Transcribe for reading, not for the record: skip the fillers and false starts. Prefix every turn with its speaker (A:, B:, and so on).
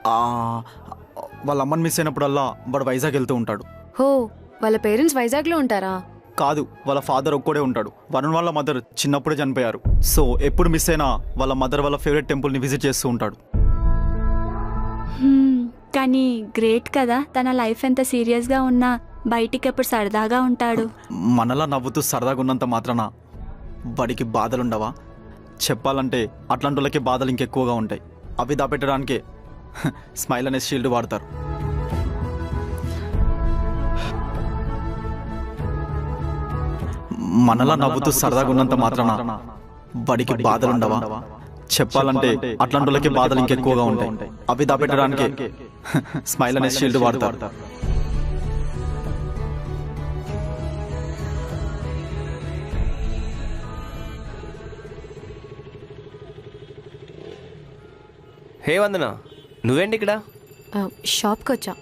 A: ఆ, వాళ్ళ అమ్మని మిస్ అయినప్పుడల్లా వాడు వైజాగ్ వెళ్తూ ఉంటాడు.
B: హో, వాళ్ళ పేరెంట్స్ వైజాగ్లో ఉంటారా?
A: కాదు, వాళ్ళ ఫాదర్ ఒక్కడే ఉంటాడు. వరుణ్ వాళ్ళ మదర్ చిన్నప్పుడే చనిపోయారు. సో ఎప్పుడు మిస్ అయినా వాళ్ళ మదర్ వాళ్ళ ఫేవరెట్ టెంపుల్ని విజిట్ చేస్తూ ఉంటాడు.
C: కానీ గ్రేట్ కదా, తన లైఫ్ ఎంత సీరియస్గా ఉన్నా బయటికి ఎప్పుడు సరదాగా ఉంటాడు.
A: మనలా నవ్వుతూ సరదాగా ఉన్నంత మాత్రాన వాడికి బాధలుండవా? చెప్పాలంటే అట్లాంటి వాళ్ళకి బాధలు ఇంకెక్కువగా ఉంటాయి. అవి దాపెట్టడానికే స్మైల్ అనే షీల్డ్ వాడతారు. మనలా నవ్వుతూ సరదాగా ఉన్నంత మాత్రాన వాడికి బాధలుండవా? చెప్పాలంటే అట్లాంటి వాళ్ళకి బాధలు ఇంకెక్కువగా ఉంటాయి. అవి దాపెట్టడానికే స్మైల్ అనే షీల్డ్ వాడతారు.
D: హే వందన, నువ్వేంటి ఇక్కడ?
B: షాప్కి వచ్చా.